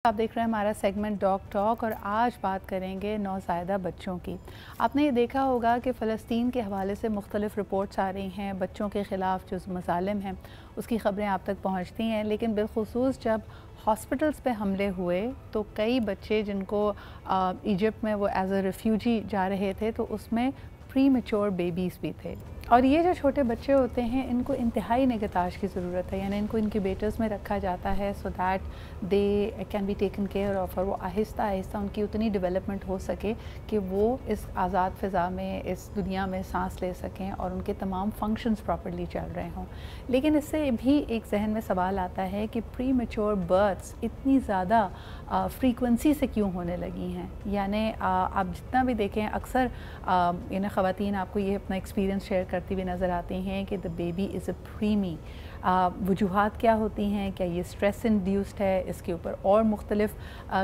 आप देख रहे हैं हमारा सेगमेंट डॉग टॉक और आज बात करेंगे नौज़ायदा बच्चों की। आपने ये देखा होगा कि फ़लस्तीन के हवाले से मुख्तलिफ़ रिपोर्ट्स आ रही हैं, बच्चों के ख़िलाफ़ जो मज़ालिम हैं उसकी ख़बरें आप तक पहुंचती हैं, लेकिन बिलख़ुसूस जब हॉस्पिटल्स पे हमले हुए तो कई बच्चे जिनको इजिप्ट में वो एज़ अ रेफ्यूजी जा रहे थे तो उसमें प्री मैच्योर बेबीज़ भी थे। और ये जो छोटे बच्चे होते हैं इनको इंतहाई निगहदाश्त की ज़रूरत है, यानी इनको इनक्यूबेटर्स में रखा जाता है so that they can be taken care of, और वो आहिस्ता आहिस्ता उनकी उतनी डेवलपमेंट हो सके कि वो इस आज़ाद फ़िज़ा में, इस दुनिया में सांस ले सकें और उनके तमाम फंक्शंस प्रॉपर्ली चल रहे हों। लेकिन इससे भी एक जहन में सवाल आता है कि प्री मैच्योर बर्थ्स इतनी ज़्यादा फ्रीक्वेंसी से क्यों होने लगी हैं। यानी आप जितना भी देखें अक्सर इन ख़वातीन आपको ये अपना एक्सपीरियंस शेयर करती हुई नज़र आती हैं कि द बेबी इज़ अ प्रीमी। वजूहात क्या होती हैं, क्या ये स्ट्रेस इंड्यूस्ड है, इसके ऊपर और मुख्तलिफ़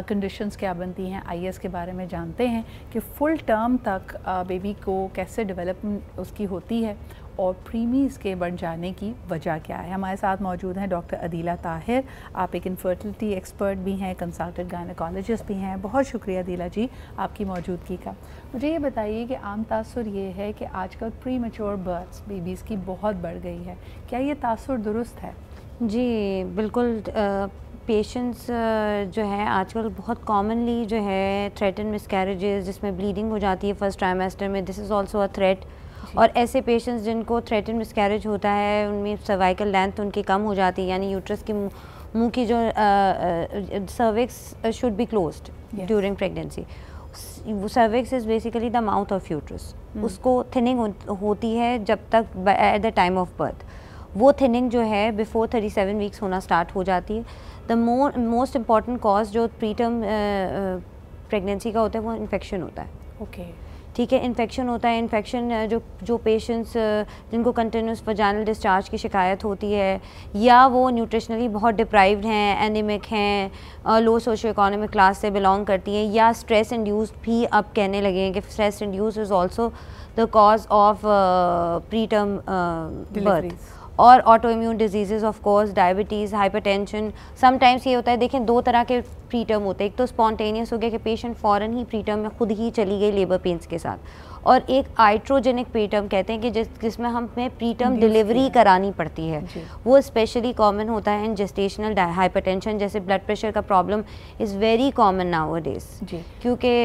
कंडीशंस क्या बनती हैं, आइए इसके बारे में जानते हैं कि फ़ुल टर्म तक बेबी को कैसे डेवलपमेंट उसकी होती है और प्रीमीज़ के बढ़ जाने की वजह क्या है। हमारे साथ मौजूद हैं डॉक्टर अदीला ताहिर, आप एक इनफर्टिलिटी एक्सपर्ट भी हैं, कंसल्टेंट गायनेकोलॉजिस्ट भी हैं। बहुत शुक्रिया अदीला जी आपकी मौजूदगी का। मुझे ये बताइए कि आम तासुर ये है कि आजकल प्री मैच्योर बर्थ्स बेबीज़ की बहुत बढ़ गई है, क्या ये तासुर दुरुस्त है? जी बिल्कुल। पेशेंट्स जो है आजकल बहुत कॉमनली जो है थ्रेटन मिसकैरेजेस जिसमें ब्लीडिंग हो जाती है फर्स्ट ट्राइमेस्टर में, this is also a threat. और ऐसे पेशेंट्स जिनको थ्रेटन मिसकैरेज होता है उनमें सर्वाइकल लेंथ उनकी कम हो जाती है, यानी यूट्रस की मुंह की जो cervix should be closed during pregnancy. Cervix is basically the mouth of uterus, उसको थिनिंग होती है जब तक at the time of birth. वो थिनिंग जो है बिफोर 37 वीक्स होना स्टार्ट हो जाती है। द मोस्ट इम्पॉर्टेंट कॉज जो प्री टर्म प्रेगनेंसी का होता है वो इन्फेक्शन होता है। ओके ठीक है, इन्फेक्शन होता है। इन्फेक्शन जो पेशेंट्स जिनको कंटिन्यूस वजाइनल डिस्चार्ज की शिकायत होती है या वो न्यूट्रिशनली बहुत डिप्राइव्ड हैं, एनीमिक हैं, लो सोशो इकोनॉमिक क्लास से बिलोंग करती हैं, या स्ट्रेस इंड्यूस्ड भी अब कहने लगे हैं कि stress induced is also the cause of preterm birth. और autoimmune disease of course, diabetes, hypertension. Sometimes ये होता है, देखें दो तरह के प्री टर्म होते हैं, एक तो स्पॉन्टेनियस हो गया कि पेशेंट फ़ौरन ही प्री टर्म में खुद ही चली गई लेबर पेन्स के साथ, और एक आइट्रोजेनिक प्री टर्म कहते हैं कि जिसमें हमें प्री टर्म डिलीवरी करानी पड़ती है। वो स्पेशली कॉमन होता है इन जेस्टेशनल हाइपरटेंशन, जैसे ब्लड प्रेशर का problem is very common nowadays, क्योंकि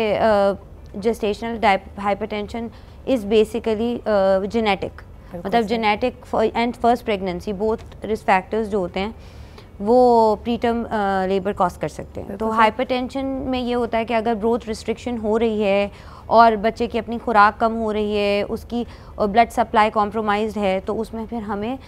gestational hypertension is basically genetic, मतलब genetic and first pregnancy both risk factors जो होते हैं वो प्रीटर्म लेबर कॉज कर सकते हैं। तो हाइपरटेंशन में ये होता है कि अगर ग्रोथ रिस्ट्रिक्शन हो रही है और बच्चे की अपनी खुराक कम हो रही है, उसकी ब्लड सप्लाई कॉम्प्रोमाइज्ड है, तो उसमें फिर हमें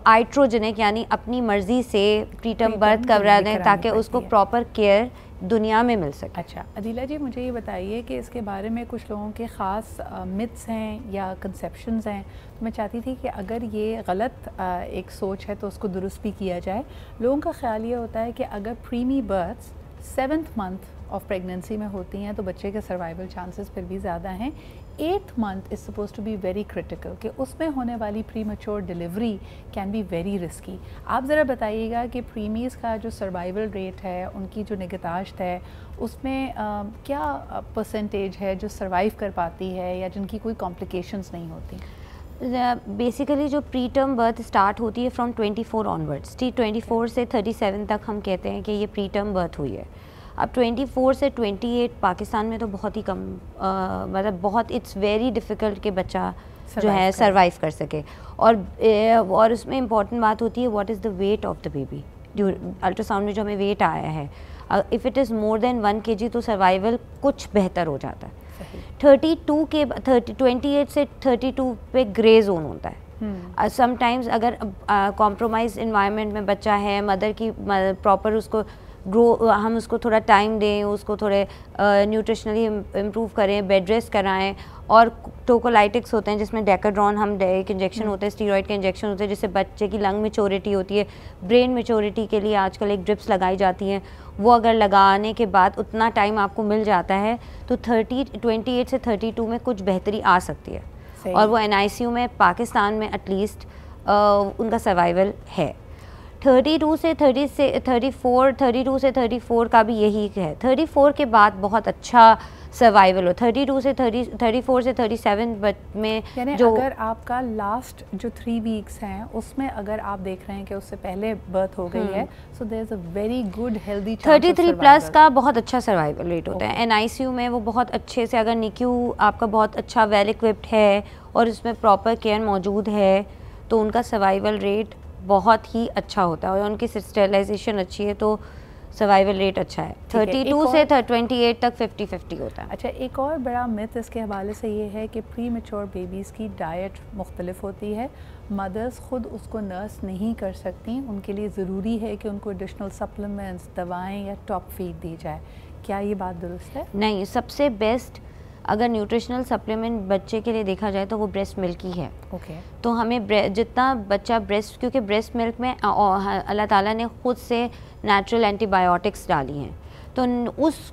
आइट्रोजेनिक यानी अपनी मर्ज़ी से प्रीटर्म बर्थ करवा दें ताकि उसको प्रॉपर केयर दुनिया में मिल सके। अच्छा अदीला जी, मुझे ये बताइए कि इसके बारे में कुछ लोगों के ख़ास मिथ्स हैं या कंसेप्शंस हैं, तो मैं चाहती थी कि अगर ये गलत एक सोच है तो उसको दुरुस्त भी किया जाए। लोगों का ख्याल ये होता है कि अगर preemie births 7th month of pregnancy में होती हैं तो बच्चे के सर्वाइवल चांसेस फिर भी ज़्यादा हैं। 8th month is suppose to be very critical, कि उसमें होने वाली premature delivery can be very risky. आप ज़रा बताइएगा कि प्रीमीज़ का जो सर्वाइवल रेट है, उनकी जो निगहदाश्त है, उसमें क्या परसेंटेज है जो सर्वाइव कर पाती है या जिनकी कोई कॉम्प्लिकेशंस नहीं होती? बेसिकली जो प्री टर्म बर्थ स्टार्ट होती है फ्रॉम 24 ऑनवर्ड्स, 24 से 37 तक हम कहते हैं कि ये प्री टर्म बर्थ हुई है। अब 24 से 28 पाकिस्तान में तो बहुत ही कम, मतलब बहुत इट्स वेरी डिफ़िकल्ट कि बच्चा जो है सरवाइव कर सके। और उसमें इम्पॉर्टेंट बात होती है what is the weight of the baby. Ultrasound में जो हमें वेट आया है, if it is more than 1 kg तो सर्वाइवल कुछ बेहतर हो जाता है। 28 से 32 पे ग्रे जोन होता है। समटाइम्स अगर कॉम्प्रोमाइज इन्वायरमेंट में बच्चा है, मदर की प्रॉपर उसको ग्रो, हम उसको थोड़ा टाइम दें, उसको थोड़े न्यूट्रिशनली इम्प्रूव करें, बेड रेस्ट कराएं, और टोकोलाइटिक्स होते हैं जिसमें डेकाड्रॉन हम एक इंजेक्शन होते हैं, स्टीरॉयड के इंजेक्शन होते हैं जिससे बच्चे की लंग मैच्योरिटी होती है। ब्रेन मैच्योरिटी के लिए आजकल एक ड्रिप्स लगाई जाती हैं, वो अगर लगाने के बाद उतना टाइम आपको मिल जाता है तो 28 से 32 में कुछ बेहतरी आ सकती है। और वो NICU में पाकिस्तान में एटलीस्ट उनका सर्वाइवल है। 32 से 34 का भी यही है। 34 के बाद बहुत अच्छा सर्वाइवल हो। 32 से 34 से 37 में जो अगर आपका लास्ट जो 3 वीक्स हैं उसमें अगर आप देख रहे हैं कि उससे पहले बर्थ हो गई है, so there is a very good healthy 33 plus का बहुत अच्छा सर्वाइवल रेट होता है। NICU में वो बहुत अच्छे से, अगर NICU आपका बहुत अच्छा वेल इक्विप्ड है और इसमें प्रॉपर केयर मौजूद है तो उनका सर्वाइवल रेट बहुत ही अच्छा होता है और उनकी स्टेरिलाइजेशन अच्छी है तो सर्वाइवल रेट अच्छा है। 32 से 28 तक 50-50 होता है। अच्छा, एक और बड़ा मिथ इसके हवाले से ये है कि प्री मैच्योर बेबीज़ की डाइट मुख्तलिफ होती है, मदर्स ख़ुद उसको नर्स नहीं कर सकती, उनके लिए ज़रूरी है कि उनको एडिशनल सप्लीमेंट्स, दवाएं या टॉप फीड दी जाए। क्या ये बात दुरुस्त है? नहीं, सबसे बेस्ट अगर न्यूट्रिशनल सप्लीमेंट बच्चे के लिए देखा जाए तो वो ब्रेस्ट मिल्क ही है। तो हमें जितना बच्चा ब्रेस्ट, क्योंकि ब्रेस्ट मिल्क में अल्लाह ताला ने ख़ुद से नेचुरल एंटीबायोटिक्स डाली हैं, तो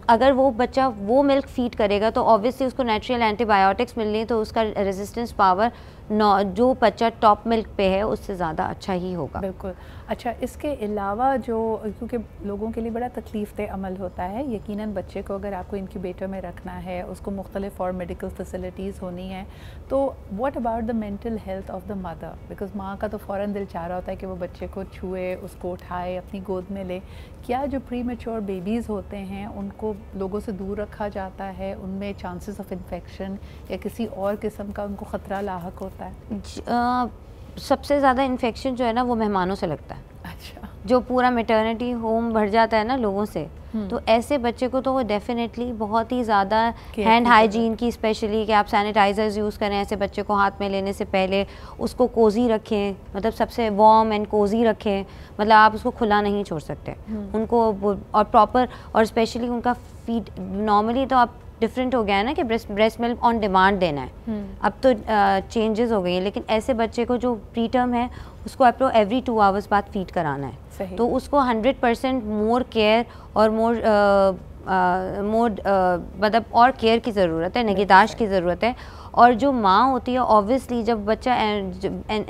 अगर वो बच्चा वो मिल्क फीड करेगा तो ऑब्वियसली उसको नेचुरल एंटीबायोटिक्स मिल रही है तो उसका रेजिस्टेंस पावर जो बच्चा टॉप मिल्क पे है उससे ज़्यादा अच्छा ही होगा। बिल्कुल। अच्छा, इसके अलावा जो, क्योंकि लोगों के लिए बड़ा तकलीफ़देह अमल होता है, यकीनन बच्चे को अगर आपको इनक्यूबेटर में रखना है, उसको मुख्तलिफ और मेडिकल फैसिलिटीज़ होनी है, तो what about the mental health of the mother? Because माँ का तो फ़ौरन दिल चाह रहा होता है कि वो बच्चे को छुए, उसको उठाए, अपनी गोद में ले। क्या जो प्री मैच्योर बेबीज़ होते हैं उनको लोगों से दूर रखा जाता है, उनमें चांसेस ऑफ इन्फेक्शन या किसी और किस्म का उनको ख़तरा लाहक होता है? सबसे ज़्यादा इन्फेक्शन जो है ना वो मेहमानों से लगता है। अच्छा। जो पूरा मैटरनिटी होम भर जाता है ना लोगों से, तो ऐसे बच्चे को तो वो डेफिनेटली बहुत ही ज़्यादा हैंड हाइजीन की, स्पेशली कि आप सैनिटाइजर्स यूज़ करें ऐसे बच्चे को हाथ में लेने से पहले, उसको कोज़ी रखें, मतलब सबसे वार्म एंड कोज़ी रखें, मतलब आप उसको खुला नहीं छोड़ सकते उनको, और प्रॉपर, और स्पेशली उनका फीड नॉर्मली तो आप डिफरेंट हो गया है ना कि ब्रेस्ट मिल्क ऑन डिमांड देना है, अब तो चेंजेस हो गई हैं, लेकिन ऐसे बच्चे को जो प्री टर्म है उसको आपको एवरी 2 आवर्स बाद फीड कराना है, तो उसको 100% मोर केयर और मतलब और केयर की ज़रूरत है, निगहदाश्त की ज़रूरत है। और जो माँ होती है ऑब्वियसली जब बच्चा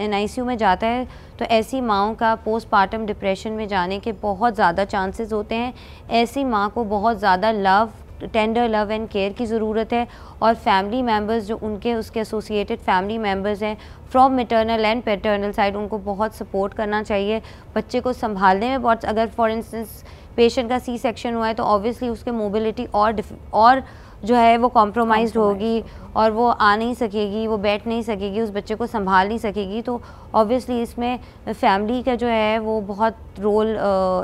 NICU में जाता है तो ऐसी माँओं का पोस्टपार्टम डिप्रेशन में जाने के बहुत ज़्यादा चांसेस होते हैं। ऐसी माँ को बहुत ज़्यादा टेंडर लव एंड केयर की ज़रूरत है, और फैमिली मेम्बर्स जो उसके एसोसिएटेड फैमिली मेम्बर्स हैं from maternal and paternal side, उनको बहुत सपोर्ट करना चाहिए बच्चे को संभालने में। बहुत, अगर फॉर इंस्टेंस पेशेंट का C-सेक्शन हुआ है तो ऑब्वियसली उसके मोबिलिटी और जो है वो कॉम्प्रोमाइज़ होगी और वो आ नहीं सकेगी, वो बैठ नहीं सकेगी, उस बच्चे को संभाल नहीं सकेगी, तो ऑब्वियसली इसमें फैमिली का जो है वो बहुत रोल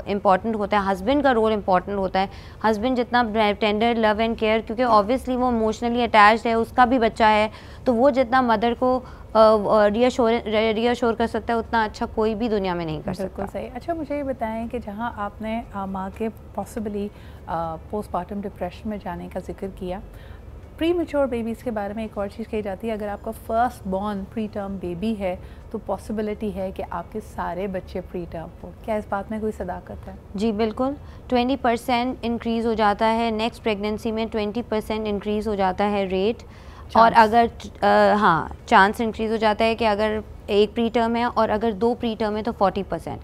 इम्पॉर्टेंट होता है, हस्बैंड का रोल इम्पॉर्टेंट होता है। हस्बैंड जितना टेंडर लव एंड केयर, क्योंकि ऑब्वियसली वो इमोशनली अटैच्ड है, उसका भी बच्चा है, तो वो जितना मदर को रियश्योर कर सकता है उतना अच्छा कोई भी दुनिया में नहीं कर सकता। बिल्कुल सही। अच्छा, मुझे ये बताएं कि जहाँ आपने माँ के पॉसिबली पोस्टपार्टम डिप्रेशन में जाने का जिक्र किया, प्री मैच्योर बेबीज़ के बारे में एक और चीज़ कही जाती है, अगर आपका first born pre term baby है तो पॉसिबिलिटी है कि आपके सारे बच्चे प्री टर्म हो। क्या इस बात में कोई सदाकत है? जी बिल्कुल, 20% इंक्रीज़ हो जाता है नेक्स्ट प्रेगनेंसी में, 20% इंक्रीज़ हो जाता है रेट, और अगर हाँ चांस इंक्रीज़ हो जाता है कि अगर एक प्री टर्म है और अगर 2 प्री टर्म है तो 40%।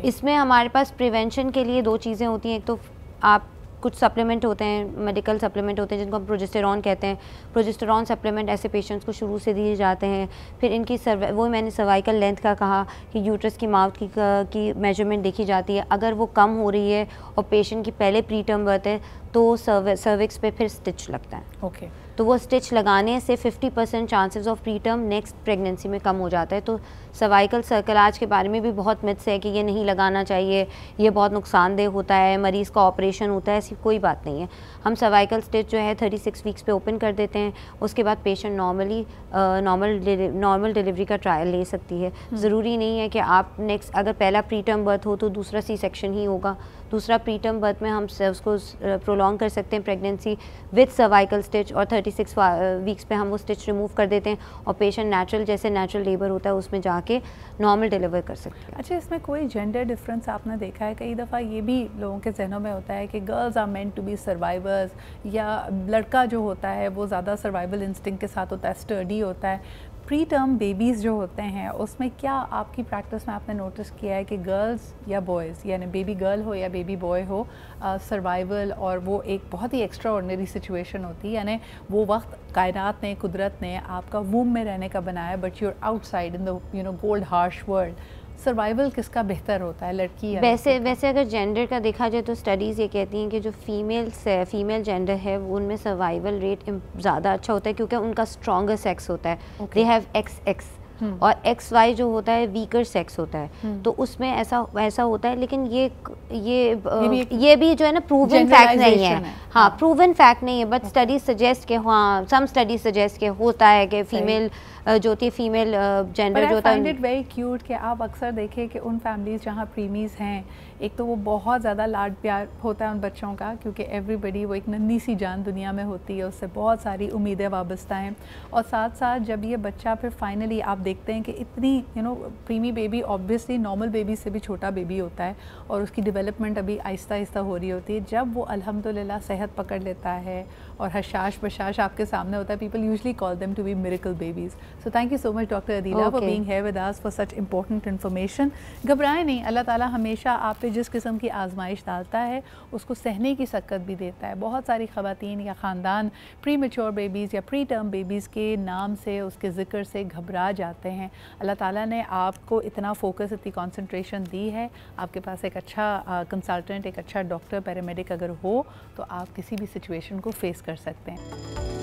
इसमें हमारे पास प्रिवेंशन के लिए 2 चीज़ें होती हैं। एक तो आप कुछ सप्लीमेंट होते हैं, मेडिकल सप्लीमेंट होते हैं जिनको हम प्रोजेस्टेरॉन कहते हैं। प्रोजेस्टेरॉन सप्लीमेंट ऐसे पेशेंट्स को शुरू से दिए जाते हैं। फिर इनकी वो मैंने सर्वाइकल लेंथ का कहा कि यूट्रस की माउथ की मेजरमेंट देखी जाती है, अगर वो कम हो रही है और पेशेंट की पहले प्री टर्म बर्थ है तो सर्विक्स पे फिर स्टिच लगता है। तो वो स्टिच लगाने से 50% chances of pre term next pregnancy में कम हो जाता है। तो सर्वाइकल सर्कलाज के बारे में भी बहुत मिथ्स है कि ये नहीं लगाना चाहिए, ये बहुत नुकसानदेह होता है, मरीज़ का ऑपरेशन होता है, ऐसी कोई बात नहीं है। हम सर्वाइकल स्टिच जो है 36 वीक्स पे ओपन कर देते हैं, उसके बाद पेशेंट नॉर्मल डिलीवरी का ट्रायल ले सकती है। ज़रूरी नहीं है कि आप नेक्स्ट, अगर पहला प्री टर्म बर्थ हो तो दूसरा C-सेक्शन ही होगा, दूसरा प्री टर्म बर्थ में हम उसको प्रोलॉन्ग कर सकते हैं प्रेगनेंसी विद सर्वाइकल स्टिच, और 36 वीक्स पे हम वो स्टिच रिमूव कर देते हैं और पेशेंट नेचुरल, जैसे नेचुरल लेबर होता है उसमें जाके नॉर्मल डिलीवर कर सकते हैं। अच्छा, इसमें कोई जेंडर डिफरेंस आपने देखा है? कई दफ़ा ये भी लोगों के जहनों में होता है कि girls are meant to be survivors, या लड़का जो होता है वो ज़्यादा सर्वाइवल इंस्टिंक्ट के साथ होता है, स्टर्डी होता है। प्री टर्म बेबीज़ जो होते हैं उसमें क्या आपकी प्रैक्टिस में आपने नोटिस किया है कि गर्ल्स या बॉयज़, यानी बेबी गर्ल हो या बेबी बॉय हो, सर्वाइवल और वो एक बहुत ही एक्स्ट्रा ऑर्डिनरी सिचुएशन होती है, यानी वो वक्त कायनात ने, कुदरत ने आपका वूम में रहने का बनाया, but you are outside in the cold harsh world, survival किसका बेहतर होता है, लड़की या वैसे अगर जेंडर का देखा जाए तो स्टडीज़ ये कहती हैं कि जो फीमेल जेंडर है वो उनमें सर्वाइवल रेट ज़्यादा अच्छा होता है क्योंकि उनका स्ट्रॉन्गर सेक्स होता है। दे हैव XX और XY जो होता है वीकर सेक्स होता है, तो उसमें ऐसा होता है। लेकिन ये भी जो है ना प्रूवन फैक्ट नहीं है। हाँ, प्रूवन फैक्ट नहीं है, बट स्टडीज सजेस्ट के, हाँ सम स्टडीज सजेस्ट के होता है कि फीमेल जो होती है, फीमेल जेंडर जो होता है। I find it very cute कि आप अक्सर देखें कि उन फैमिलीज़ जहाँ प्रीमीज़ हैं, एक तो वो बहुत ज़्यादा लाड प्यार होता है उन बच्चों का, क्योंकि एवरीबडी वो एक नन्ही सी जान दुनिया में होती है, उससे बहुत सारी उम्मीदें वाबस्ता हैं। और साथ साथ जब ये बच्चा फिर फाइनली आप देखते हैं कि इतनी प्रीमी बेबी ऑब्वियसली नॉर्मल बेबी से भी छोटा बेबी होता है और उसकी डेवलपमेंट अभी आहिस्ता आहिस्ता हो रही होती है, जब वो अल्हम्दुलिल्लाह सेहत पकड़ लेता है और हशाश बशाश आपके सामने होता है, people usually call them to be miracle babies. So thank you so much doctor Adeela for being here with us for such important information. घबराएं नहीं, अल्लाह ताला हमेशा आप पे जिस किस्म की आजमाइश डालता है उसको सहने की सकत भी देता है। बहुत सारी ख़वातीन या ख़ानदान प्री मेच्योर बेबीज़ या प्री टर्म बेबीज़ के नाम से, उसके ज़िक्र से घबरा जाते हैं। अल्लाह ताला ने आपको इतना फोकस, इतनी कॉन्सेंट्रेशन दी है, आपके पास एक अच्छा कंसल्टेंट, एक अच्छा डॉक्टर, पैरामेडिक अगर हो तो आप किसी भी सिचुएशन को फेस कर सकते हैं।